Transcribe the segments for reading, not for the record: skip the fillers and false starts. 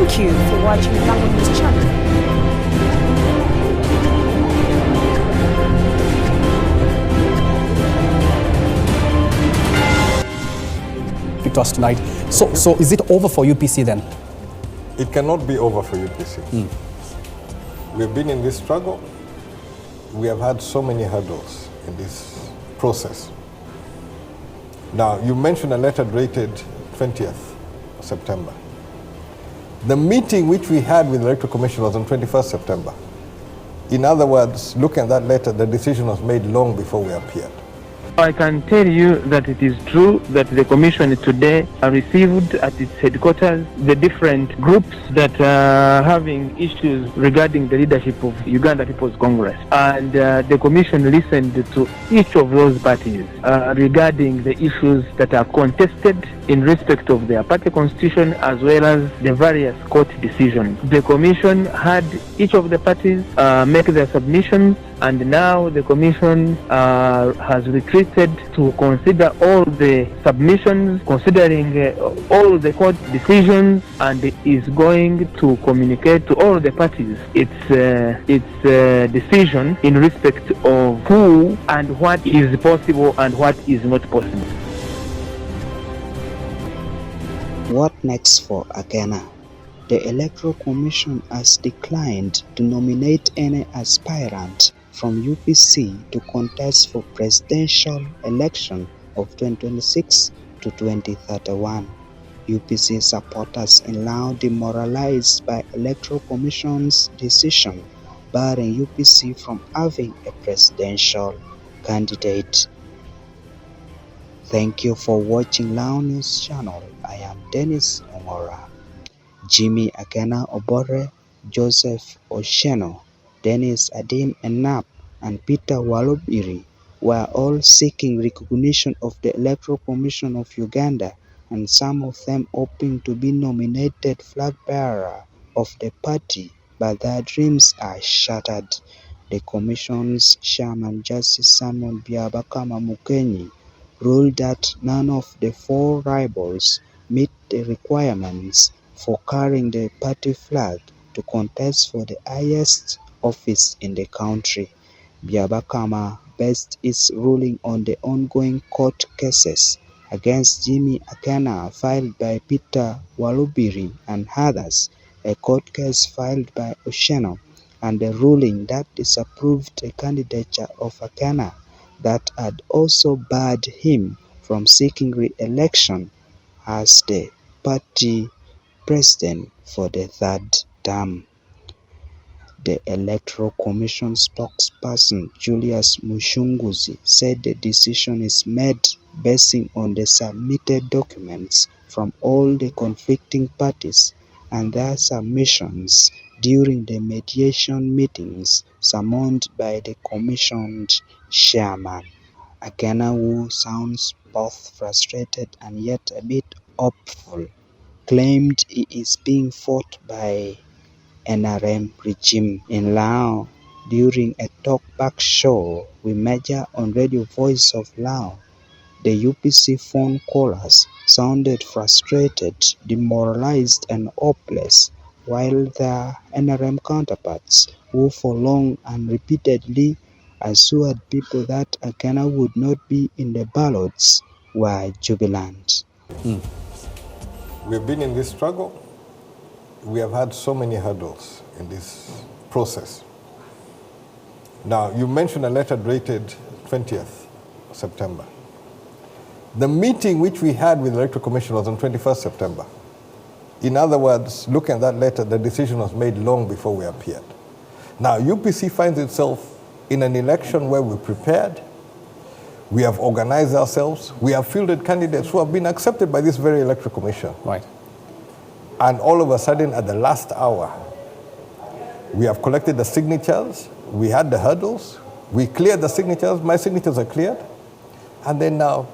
Thank you for watching Lango News Channel. To us tonight. So is it over for UPC then? It cannot be over for UPC. We've been in this struggle. We have had so many hurdles in this process. Now, you mentioned a letter dated 20th September. The meeting which we had with the Electoral Commission was on 21st September. In other words, looking at that letter, the decision was made long before we appeared. I can tell you that it is true that the Commission today received at its headquarters the different groups that are having issues regarding the leadership of Uganda People's Congress. And the Commission listened to each of those parties regarding the issues that are contested in respect of their party constitution as well as the various court decisions. The Commission had each of the parties make their submissions, and now the Commission has retreated to consider all the submissions, considering all the court decisions, and is going to communicate to all the parties its decision in respect of who and what is possible and what is not possible. What next for Akena? The Electoral Commission has declined to nominate any aspirant from UPC to contest for presidential election of 2026 to 2031. UPC supporters are now demoralized by Electoral Commission's decision barring UPC from having a presidential candidate. Thank you for watching Lango News Channel. I am Denish Ongora. Jimmy Akena Obore, Joseph Osheno, Dennis Adin Enap, and Peter Walobiri were all seeking recognition of the Electoral Commission of Uganda, and some of them hoping to be nominated flag bearer of the party, but their dreams are shattered. The Commission's chairman, Justice Simon Byabakama Mukenyi, ruled that none of the four rivals meet the requirements for carrying the party flag to contest for the highest office in the country. Byabakama based its ruling on the ongoing court cases against Jimmy Akena filed by Peter Walobiri and others, a court case filed by Osheno, and a ruling that disapproved the candidature of Akena that had also barred him from seeking re-election as the party president for the third term. The Electoral Commission spokesperson Julius Mushunguzi said the decision is made basing on the submitted documents from all the conflicting parties and their submissions during the mediation meetings summoned by the Commission's chairman. Akena, who sounds both frustrated and yet a bit hopeful, claimed he is being fought by NRM regime in Lao. During a talkback show we measure on Radio Voice of Lao, the UPC phone callers sounded frustrated, demoralized and hopeless, while their NRM counterparts, who for long and repeatedly assured people that Akena would not be in the ballots, were jubilant. We've been in this struggle. We have had so many hurdles in this process. Now, you mentioned a letter dated 20th September. The meeting which we had with the Electoral Commission was on 21st September. In other words, looking at that letter, the decision was made long before we appeared. Now, UPC finds itself in an election where we prepared, we have organized ourselves, we have fielded candidates who have been accepted by this very Electoral Commission. Right. And all of a sudden, at the last hour, we have collected the signatures, we had the hurdles, we cleared the signatures, my signatures are cleared, and then now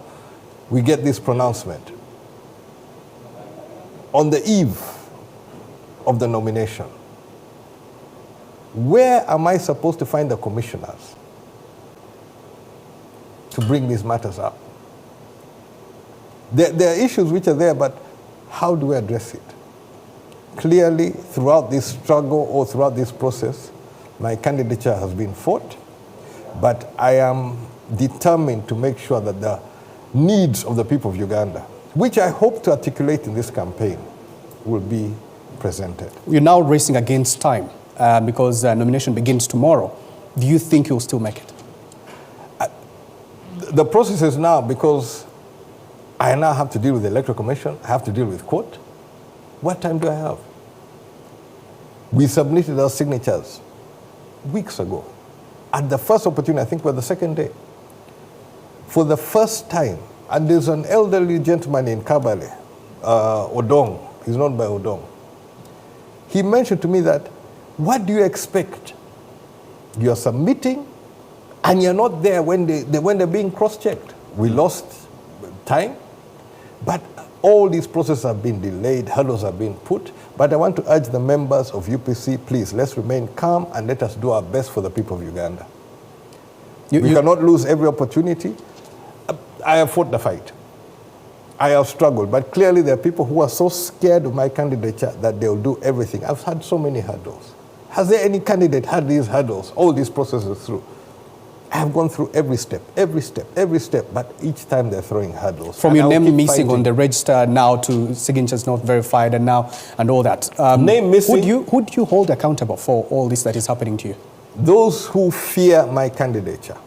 we get this pronouncement. On the eve of the nomination, where am I supposed to find the commissioners to bring these matters up? There are issues which are there, but how do we address it? Clearly, throughout this struggle or throughout this process, my candidature has been fought, but I am determined to make sure that the needs of the people of Uganda, which I hope to articulate in this campaign, will be presented. You're now racing against time because nomination begins tomorrow. Do you think you'll still make it? The process is now, because I now have to deal with the Electoral Commission, I have to deal with court. What time do I have? We submitted our signatures weeks ago. At the first opportunity, I think we're the second day. For the first time, and there's an elderly gentleman in Kabale, Odong, he's known by Odong. He mentioned to me that, what do you expect? You're submitting, and you're not there when they're being cross-checked. We lost time, but all these processes have been delayed, hurdles have been put. But I want to urge the members of UPC, please, let's remain calm and let us do our best for the people of Uganda. We cannot lose every opportunity. I have fought the fight. I have struggled, but clearly there are people who are so scared of my candidature that they'll do everything. I've had so many hurdles. Has there any candidate had these hurdles, all these processes through? I have gone through every step, but each time they're throwing hurdles. From your name missing on the register now to signatures not verified and now and all that. Name missing. Who do you hold accountable for all this that is happening to you? Those who fear my candidature.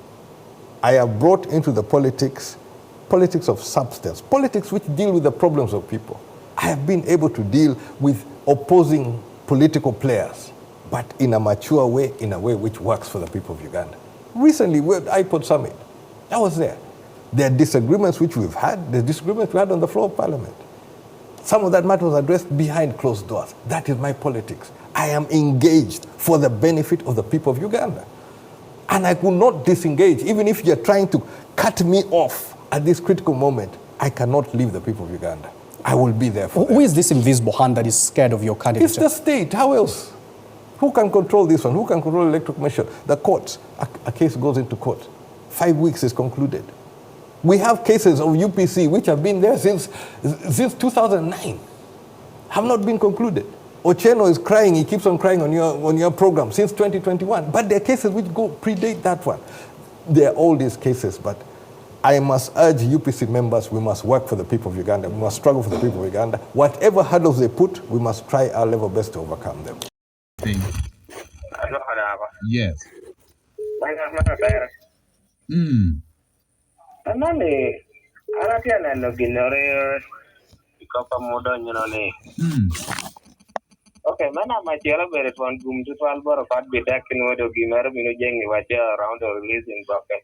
I have brought into the politics of substance, politics which deal with the problems of people. I have been able to deal with opposing political players, but in a mature way, in a way which works for the people of Uganda. Recently, we're at iPod Summit. I was there. There are disagreements which we've had. There's disagreements we had on the floor of Parliament. Some of that matter was addressed behind closed doors. That is my politics. I am engaged for the benefit of the people of Uganda. And I will not disengage. Even if you're trying to cut me off at this critical moment, I cannot leave the people of Uganda. I will be there for them. Who is this invisible hand that is scared of your candidature? It's the state. How else? Who can control this one? Who can control the Electoral Commission? The courts. A case goes into court. 5 weeks is concluded. We have cases of UPC which have been there since 2009, have not been concluded. Ocheno is crying, he keeps on crying on your program since 2021. But there are cases which predate that one. There are all these cases, but I must urge UPC members, we must work for the people of Uganda. We must struggle for the people of Uganda. Whatever hurdles they put, we must try our level best to overcome them. Yes. Okay, mana machela bere fon gum to 12 boro fat be dak in wodo gimero bino jengi wacha around the releasing bucket.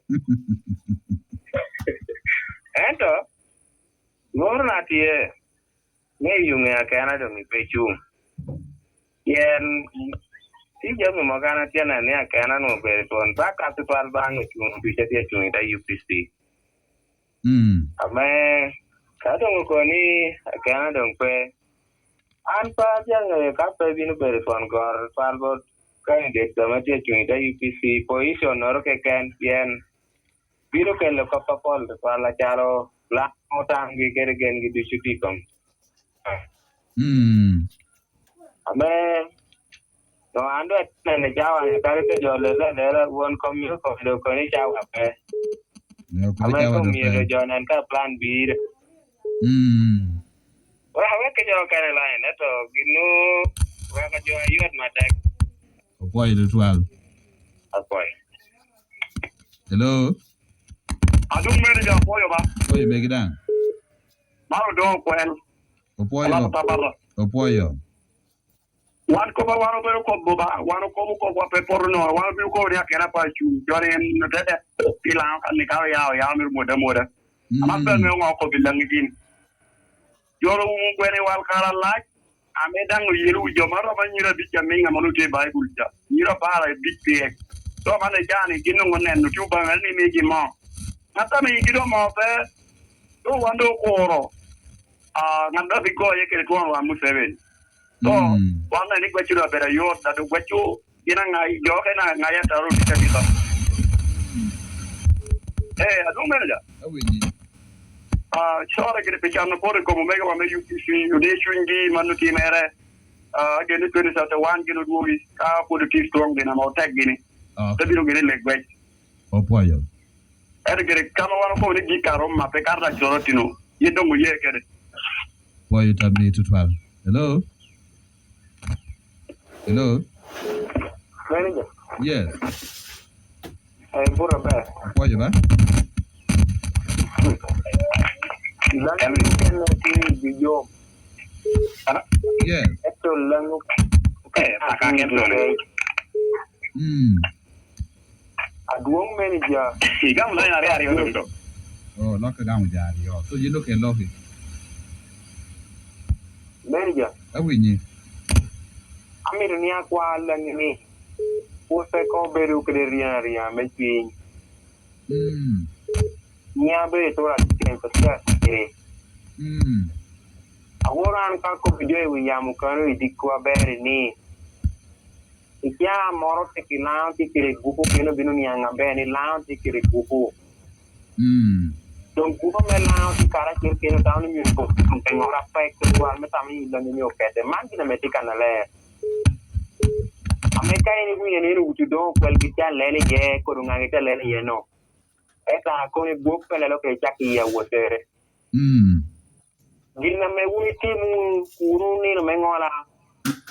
Ento ngorna tie ne yunge akana do mi pechum. Yen ti jamu magana tiana ne akana no bere fon back up to 12 bang chum bi tie chum ita UPC. Ame kadong ko ni akana dong pe an pa jang ka pe binu bere fon gor farbo candidate committee chuita UPC position or ke kan yen biro ke lo ka papol pala charo la otang gi kere gen gi disuti kom ame no ando ne jawa ne kare te jole le won komyo ko do ko ni jawa pe ame ko mi do jonan ka plan b well, I can you kind of line that you know where can you at my deck? A boy, the 12. A boy. Hello. I don't manage a boy about. Oh, you make it down. Now don't well. A boy, a boy. One cover one of the Koboba, one of Kobo Peporno, one of you go there, can I pass you? You're in the dead, Pilang and the Carrier, Yamir Moda. I'm not going to walk up in Langin. You're when I walk out like I made down with you, your mother, when you're a bit Jaming, I'm going to Bible. You're a bar, a big pig. So I'm a Johnny, you know, one and the two bang and make him more. Not coming, you don't more there. So one do quarrel. Not the go, you can go on 7. So one I think what you are better, you that what you in a joke and I have to root. Hey, I don't know. Sure, I get a picture on the photo, come make one UPC, you nation, Manuki Mere, Again, it is at the one, you know, we put it strong in about tag guinea. The little get like wet. Opoyo. And get a camera for the Gikarom, my Pecada Jorotino. You don't get it. Why you tap me to 12? Hello? Hello? Manager, Yes. I put a bag. Opoyo, ba? Yes. Lango. Okay, I can't get it. Adwong manager. He got line area. Oh, lock it down with that. So you look at Loki. Manager. How we need? I made a near qual and me. What's a coberu career, making. Niabe to a I want to come video with Yamukari, Dikua Berry knee. If you are more taking lounge, ticket, Buku, Pinobinian, Benny lounge, ticket, Buku. Don't go from a lounge, character, came down in your book, something or affect to one metamine than in your cat, the man in a medical lair. I make anything to do, well, be tell Lenny, yeah, couldn't I tell Lenny, you know. As I call it book, and I look at Jackie, was there. Gina me ultimo uruni no mengola.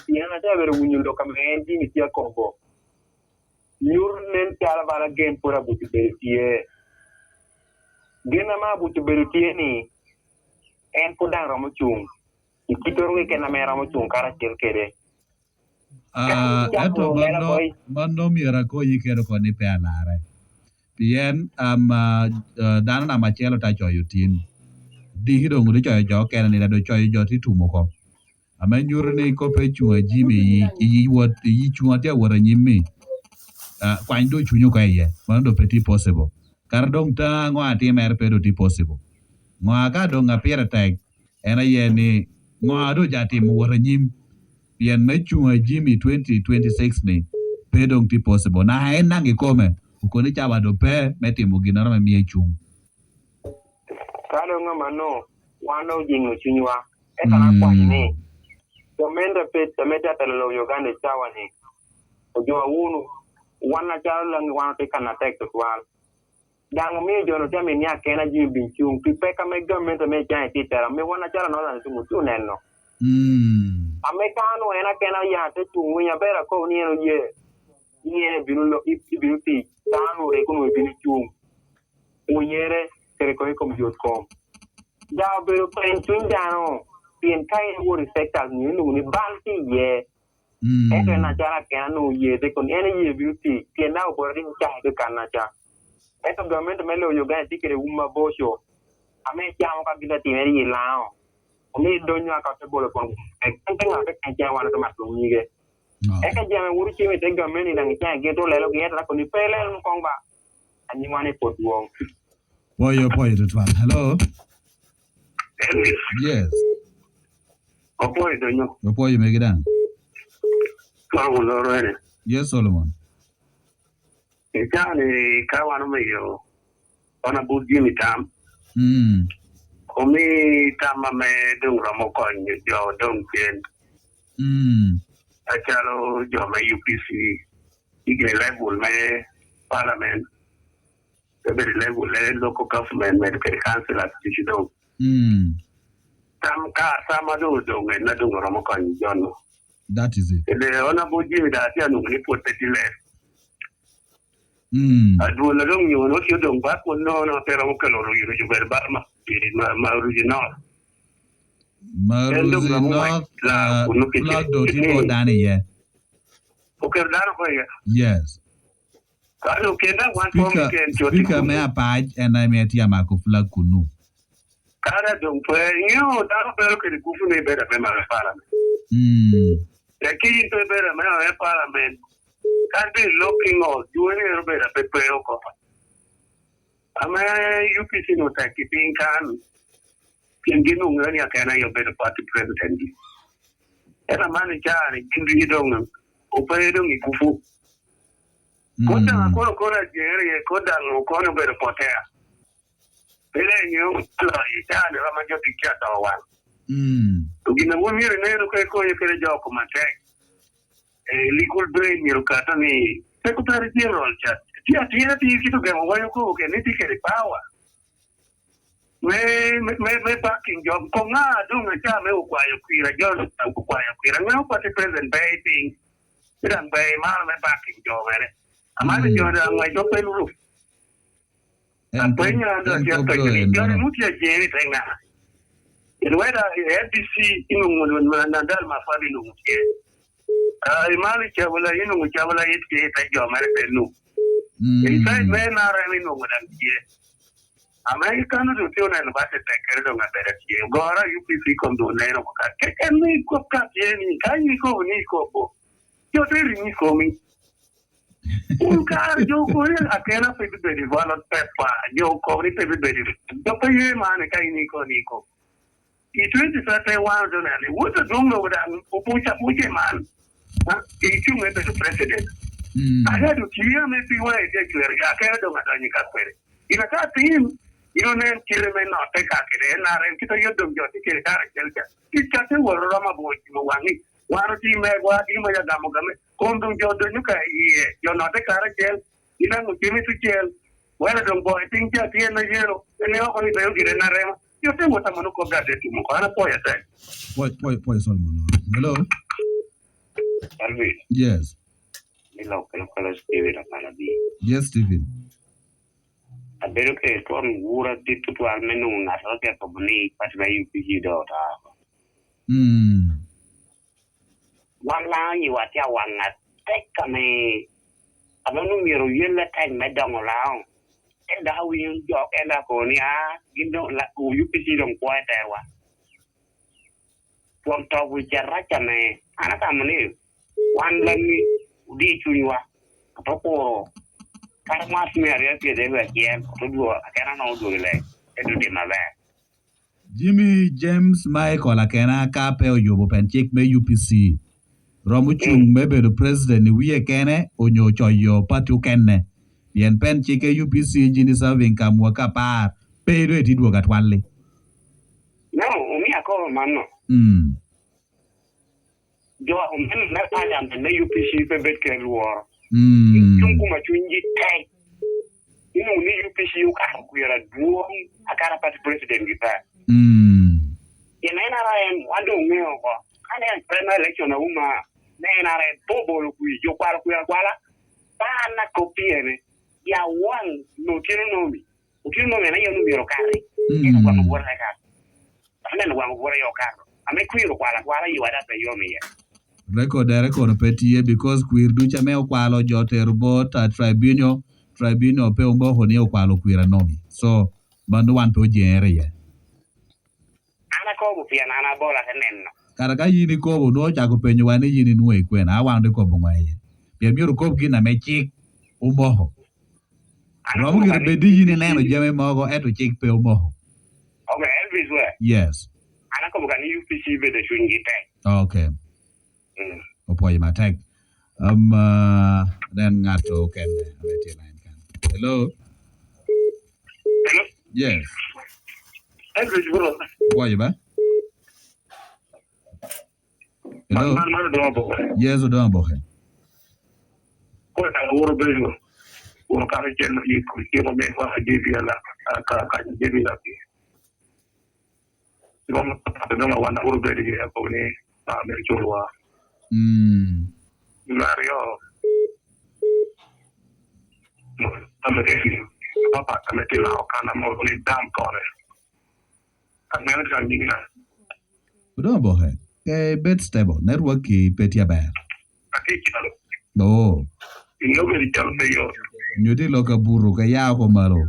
Yana tavere unyu dokamenti mi tia kombo. Yurnen tala bala game pura butu berutie. Gina ma butu berutie ni en kodang ramuchung. Ikitorwe kena me ramuchung kara kede. Eto mando mira ko yikero ko ni pe alare. Pien dana na machelo ta choyutin. Di hido ngudi choyo kena ni do choyo joti tumoko. Amenyuru ni ko pe chua jimi yi chua tia wara nyimi. Kwa ndo chunyo kwa ye. Mando peti possible. Kardong ta ngwa ati mer pedo ti possible. Ngwa ka do ngapira tag. Ena ye ni ngwa do jati mu wara nyim. Pien me chua jimi 2026 ni. Pedong ti possible. Na haen nangi kome. Ukoni chawa do pe meti muginara me miye chung. Kalo nga mano, wano jingo chunywa. Eka na kwa hini. Yomenda pet, meta talo yogane chawa ni. Ujua unu, wana chawa langi wana teka na tek tukwal. Dango miyo jono chame ni Akena jimi binchung. Pipeka me government me chane titera. Me wana chawa nola nisumu tuneno. Amerikano ena Akena ya te chungu ya bera ko ni eno ye. Niye binulo ibinuti. Tano rekunu ibinu chung. Unyere kere kom jotkom. Ja bero penchun jano. Pien kai wo respectas ni ni balti ye. Eke na jara Akena no ye te kon ene ye beauty. Pien na obori cha ke kanacha. Esa government melo yoga tikere uma bosho. Ame chamo ka gida tineri ye lao. Omi donyo akate bolo kon. Ekente ngate kancha wana to matungige. Eka jame wuri chime te government na ngicha geto lelo geta ko ni pele nkongba. Ani wane potwong. Boyo to 12. Hello? Yes. Opoy donyo. Opoyo megidang. Mango loro. Yes, Solomon. Jani kawano meyo. Ona budi mi tam. Omi tama me dung ramo konyo jo dung pien. Achalo jo me UPC. Ige level me parliament. Ebe level local government me ke council at Tichidong. Tam ka sama do dung na dung ramo konyo jono. That is it. Ebe ona budi mi da tia nung ni potetile. Adu la dong yo no kyo dong ba ko no pero mo kelo ro yo ver ba ma original plug do tipo dani ye. Okay, dano ko ye. Yes. Adu kenda one form ken joti. Speaker me apaj and I met Yamako flag kunu. Kada dong po yo dano pero ke kufu ne bera be ma parliament. Yaki to bera me parliament. Can't be looking or doing a bit of a prayer. I'm a UPC no keeping can give no money. I can a better party president. And a manager in the dong, operating in Kufu. Koda area, Koda, no corner better potter. Then you can Ramajo picture one. To gina mo mi ne ro ko ye kere jo ko mate. Legal brain mi ro kata ni secretary general chat. Tia kito ga mo ko ke ni ti kere power. Me backing job ko nga dunga cha me ukwayo kwira jo ukwayo kwira me upate present baby iran bay ma me backing job ere amane jo da ngai do pe lu apenya ndo ya to jo mutia jeri tenga ilweda FDC inu na dal ma fabi lu mutie imali cha wala inu cha wala yiti ta jo mare pe lu inside me na ra inu ngodan tie American do tio na ba te kere do ngabere tie gora UPC kondo na no ka ke ni ko ka tie ni ka ni ko bo yo te ni ko mi un ka yo ko ya Akena pe be di wala pepa yo ko ni pe be di do pe ye ma ne ka ni ko i 2031 do na ni wo to do no da o pucha man i chu me be president aga do tie me pi wa e de kere Akena do ngata ni ka kwere ina ka tin ino nen kire me no te ka kire na ren kito yodom jo ti kire kare kelka kika te woro rama bo ti mo wangi waro ti me gwa ti mo ya damo game kondum jo do nyuka ye yo no te kare kel ina mu kimi tu kel wala dom bo tin ja ti na yero ne o ko ni be kire na rema yo te mo tamano ko ga de tu mo ana po ya te Poi Solomon. Hello. Alvi Yes. ni lo ko ko scrive la para di Yes, Stephen. Abero che con ura di tutto almeno una roba che pomni faccia UPC do ta. Wala yi wa tia wanga teka me abanu miro yella tan medang lao. E da wi jo e da ko ni a gindo la ku UPC dong kwa ta wa. Pom to wi jarra cha me ana ta mani wan la ni di chunywa to ko Karmas me area ke de wa kiem to do Akena no do le edu de mala Jimmy James Michael Akena ka pe oyobo pen chik me UPC. Romu chung me be the president ni wiye kene onyo choyo patu kenne. Yen pen chik UPC jini serving kamwa ka par pe do etidwo gatwale. No umi ako manno Jo umen na pala me UPC pe bet ke luor Tungu machunji tai ino ni UPC uka kuira duo akara party president kita Yena ra wando meo ko ane primary election na uma na ra bobo lu yo kwala kwala bana kopiene ya wan no kino no me na yo no miro kare ino kwa ngora ka ane no kwa ngora yo karo ame kuiro kwala yo ada pe yo me ya record petie because queer ducha me okwalo joter bot a tribunal pe umbo honi okwalo queer nomi so bandu wan to jere ye ana ko bu pia na bola tenenno kara ka yini ko no chago penyo wan yini nuoi kwen a wan de ko bo ngaye ye miru ko gina me chik umbo Romu gir bedi yini neno jame mogo eto chik pe umbo okay Elvis we yes ana ko bu kan UPC be de shungi tai okay Opoy matek. Then ngato ken wait line kan. Hello. Yes. Elvis bro. Opoy ba? Hello. Yes, do ambo. Ko ta woro bejo. Woro ka ken yi ku ti mo me wa jebi la ka jebi la ki. Rom ta do ma wana woro bejo ya ko ni ta me chulwa. Mario. Papa ameti la kana mo ni dam kore. Amel kan dinga. Do ambo he. Ke bet stable network ki petia ba. Aki kitalo. No. Ino be dial pe yo. Nyodi loka buru ka ya ko maro.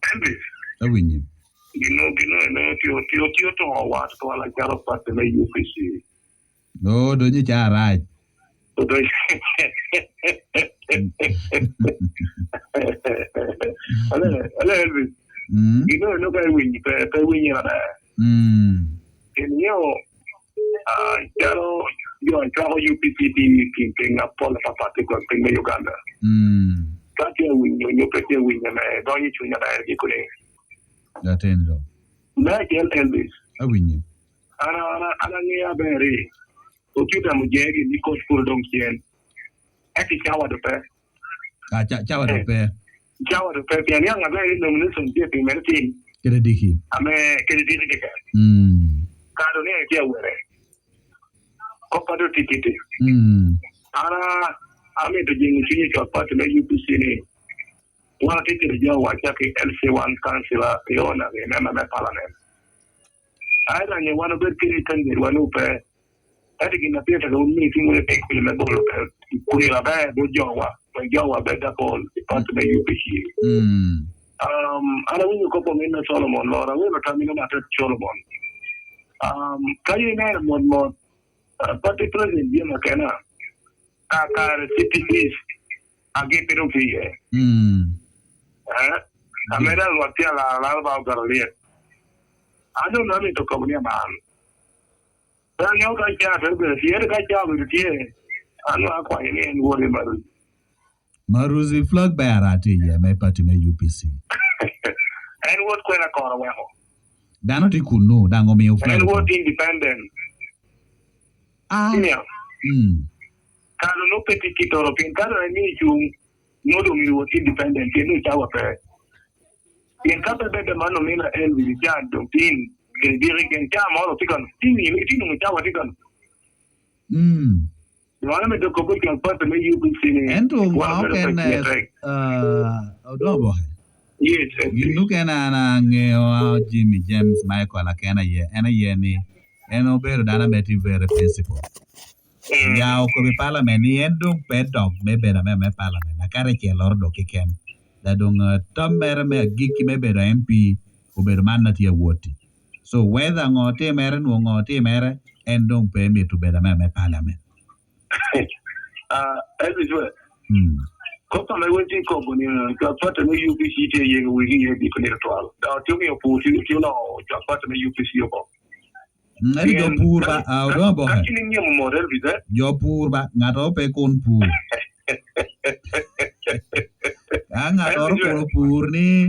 Elvis. Awinyi. Gino tio to wa to la jaro parte le UPC. No, do ni cha right. To do. Ale Elvis. Gino no kai win pe win ya da. Enio jaro yo jaro UPC di king apol fa parte ko pe me Uganda. Kati win yo pe win na do ni chunya da ki kule. Gatendo. Michael Elvis. Awinyi. Ana ngia beri. Ukita mujegi niko school dong kien. Eki chawa do pe. Chawa do pe. Chawa do pe. Pian yang abe nomination dia pi mertin. Kede diki. Ame kede diki ke. Kado ne kia were. Kopa do tikiti. Ana ame to jingi chini kwa pati na UPC ni. Wana tikiti jao wachaki LC1 councilor yona me parliament. Aida nye wana kiri kanjiri wanupe. Ati kina pia taka umini timu le kuli mebolo kuni la bae bojawa beda call pati na UPC. Ana winyo kopo mina Solomon Lora wino tamina matet Solomon. Kayi na mon pati president dia makena kakar city fees agi piru fiye. Ameda watia la ba garalia. Ado nami to kabunia man. Dan yo ka cha be fiye ka cha be tie. Anu akwa ile ngori maru. Maruzi flag bayarati ya me party me UPC. And what kwena kora weho. Dano ti kuno dango me flag. And what independent. Yeah. Kalo no peti kitoro pin kalo ni chung no do mi what independent ni chawa pe. Yen kapa bebe mano mina elvi ya do pin ke dirigen chama oro tikan tini mu chawa tikan. Wala me do ko buki al pata me UPC ni. Ento ken odobo. Yes. You look na ngeo Jimmy James Michael Akena ye ena ye ni eno bedo dana beti very principle. Ya ko be parliament ni endung pedok me beda me parliament na kare ke lordo kiken. Da dong tomber me giki me bedo MP ko bedo manna ti woti. So whether ngote mere no ngote mere endung pe me to beda me parliament. Elvis we. Kopa me wenti ko boni ka pata me UPC te ye we ye di ko Electoral. Da to me opo ti no ka pata me UPC opo. Ngari jo pur ba do bo. Kini ngi mo model visa. Jo pur ba ngato pe kon pur. Ngato ro pur ni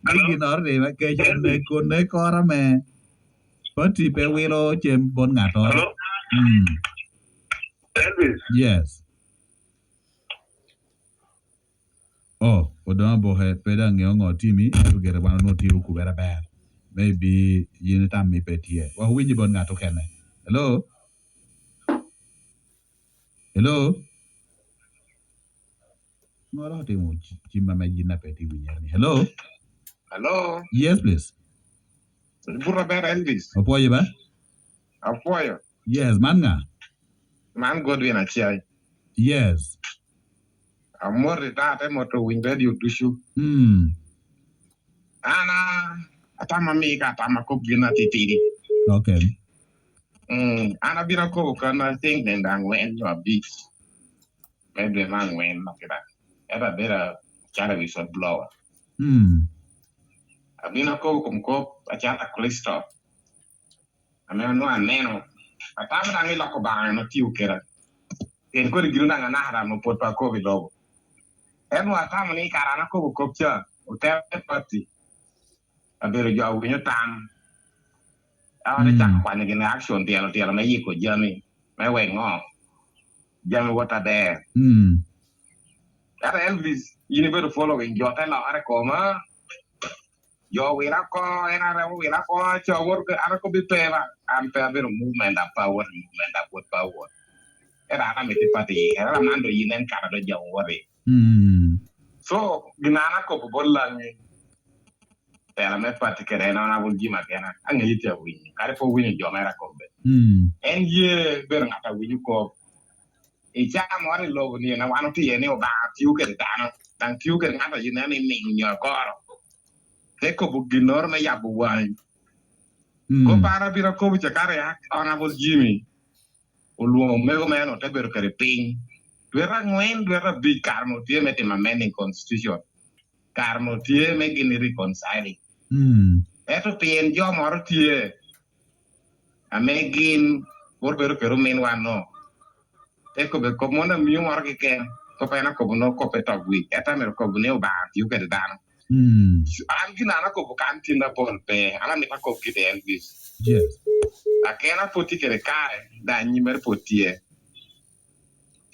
gi nor de ma ke jan ne kon ne kora me. Pati pe wilo chem bon ngato. Elvis. Yes. Oh, odon bo he peda ngeo timi to get one no ti ku bera bad. Maybe you time me pet here. Well, we bon ngato kene. Hello? Hello? No, ti mo chima me jina peti winyani. Hello? Hello? Yes, please. Burra bera Elvis. Apoyo ba? Apoyo. Yes, manga. Man Godwin achai. Yes. Amor da te moto win radio dushu. Ana atama mika atama ko gina titiri. Okay. Ana bina ko kana think then dang when you are big. Maybe man when makira. Era better cara we should blow. Abina ko kumko achata cholesterol. Ame no aneno. Atama dangi lako ba no tiu kera. En ko giru na na haram no pot pa ko bi logo. En wa tama ni karana ko kopcha hotel party. Abero jo winyo tam. Awa chak kwa ni action tielo na yiko jami. Me we ngo. Jami wata there. That Elvis, you never following your tell are koma. Yo wira ko ena wira ko cho work ara ko bi peva. Am pe abero movement of power with power. Era na meti pati era mando yinen kara do jaw wore. So ginana ko bolla ni era me pati kere na bul jima kena angeli te win kare fo win jo mera ko be en ye ber ngata win ko e cha mo ri logo ni na wanu ti ni o ba tiu ke dano dan tiu ke ngata yinen ni nyo goro te ko bu ginor me ya bu wan ko para bira ko bu kare ona bul jimi uluo mego meno te ber kare ping Dwera ngwen dwera big karmo tie meti amending constitution. Karmo tie making reconciling. Eto pien jo moro tie. Amegin borbero pero men wano. Eko be komona mi moro ke ken. Ko pena ko no ko peto wi. Eta mer ko ne ba tiu ke dan. An gina na ko bukan tinda pon pe ana mi ta ko kite Elvis. Yes. Akena poti kere kai da nyimer potie.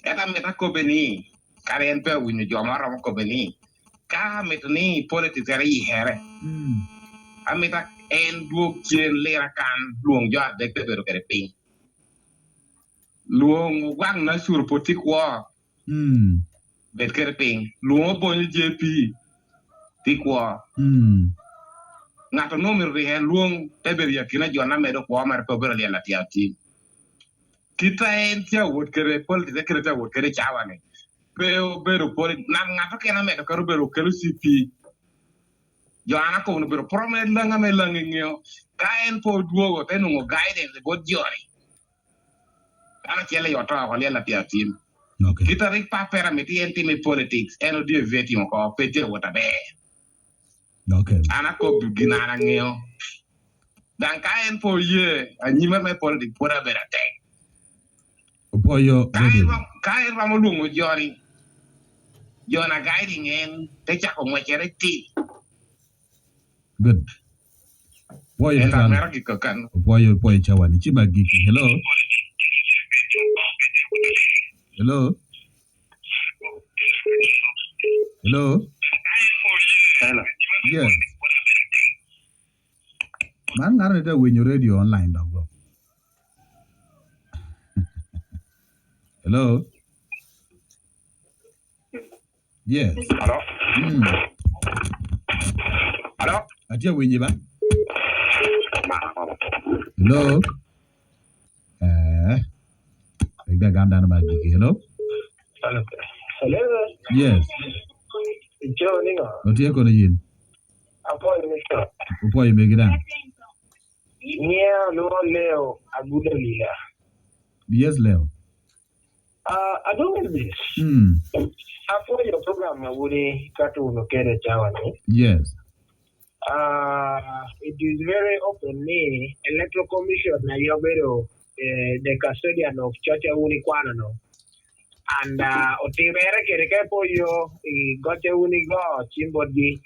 Eta mi ta ko beni kare en pe winyo joma ram ko beni. Ka metni politics eri here. Amita en duok chien lera kan luong jo de ke bedo kere ping. Luong wang na sur poti kwa. Bet kere ping. Luong bonyo JP. Tikwa. Ngato no mi rihen luong teberia kina jona medo kwa mar ko bero liela tiati. Kita en tia wot kere politics kere tia wot kere chawane. Pero politics na ngato kena medo karo bero kero CP. Joanna ko no pero promet langa me langingyo kaen po duogo tenungo guidance god jori ana tiele yota ko lela piatim Okay. kita rik pa paramiti entime politics eno die veti mo ko pete wota be Okay. ana ko ginara ngeo dan kaen po ye anyima me politics pora bera te Opoyo. kaen ramo lungo jori jona guiding en te chako mwechere ti. Good. Boy, boy, chawani. Chiba giki. Hello. Hello. Hello. Hello. Yes. Man, I don't know when your radio online, dog. Hello. Yes. Hello. Hello. Atia winyi ba? Hello. Egda ganda na magiki. Hello. Hello. Yes. Joe Ningo. Otie kono yin. Apo Mr. Upo yimegidan. Yeah, no Leo Aguda Lila. Yes, Leo. I don't know this. Apo your program Woody Katu Nokere Chawani. Yes. It is very openly Electoral Commission na Yobero the custodian of Chacha Unikwanano. And Otivera Kerekepo yo got a Unigo Chimbodi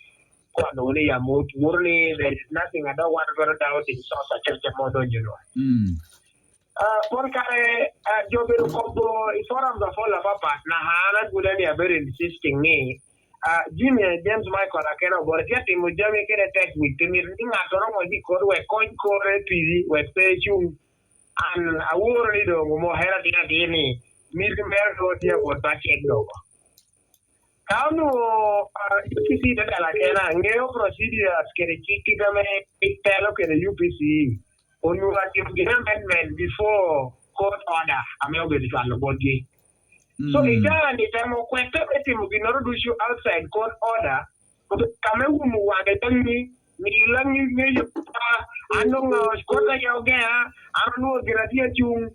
Kwanoni Yamut Murli. There is nothing I don't want to go out in South Chacha Modon, you know. Porque Jobero Combo is one of the fall of a part. Nahana Gudani are very insisting me. Jimmy James Michael Akena, but getting with Jamie get attack with Timmy. I don't know what he called a coin core PZ with Paychum and a war leader more healthy than any. Milk America here for that check over. How no UPC that Akena, Neo procedures can keep them a tell the UPC. When you are given amendment before court order, I'm not going to tell about it. So, if you are the time of question, we not do you outside court order, but come and tell me, I don't know, Scotland, I don't know, Gratia Chung,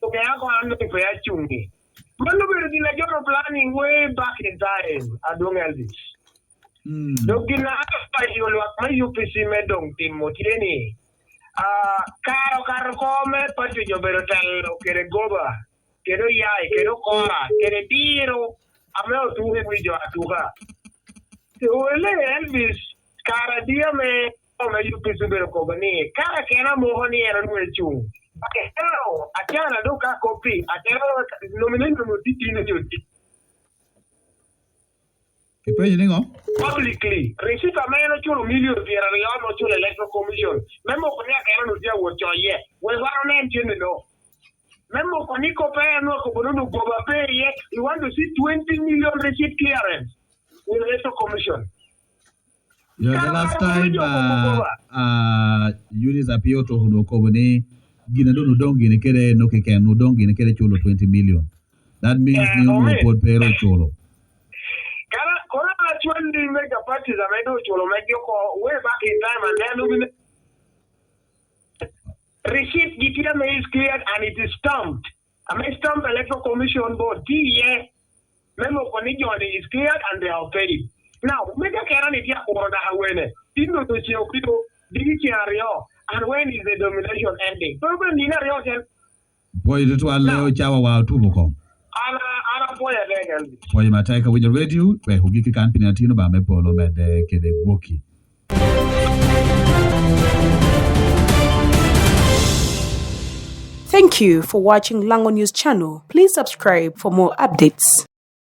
okay, I go on to pay a chungi. But no, we're the planning way back in time. I don't know this. Don't get my UPC medong Timothy. Caro come, poi io berotello che regoba, che lo iai, che lo cora, che le tiro, a me tu che mi gioca tu qua. Se vuole Elvis, cara dia me, come io penso per compagnia, cara che era mohoni era lui giù. Ma che però, a chiara duca copi, a chiara nominando tutti in tutti. E poi io dico? Publicly, riuscito a meno c'è un milione di arrivare c'è l'Electoral Commission. Memmo con che erano già vuotoie, vuoi fare un engine no? Memmo con i coperno con un gobaperie, you want to see 20 million receipt clearance in the Electoral Commission. Yeah, the last time Yunis appeal to Hudokobone, Gina no dongi kere no keke no dongi kere cholo 20 million. That means no report payroll cholo. Actually, make a parties I do to make you call way back in time and then receipt DTM is cleared and it is stamped. I mean stamped Electoral Commission board DE memo condition is cleared and they are paid. Now make a carry it or the awareness. Even to show people and when is the domination ending? Probably in a real boy, it was Leo Chawa Tubocom. Ana apoya legal. Poye mateka winjo radio we hugiki kan pinatino ba me polo mede kede woki. Thank you for watching Lango News channel. Please subscribe for more updates.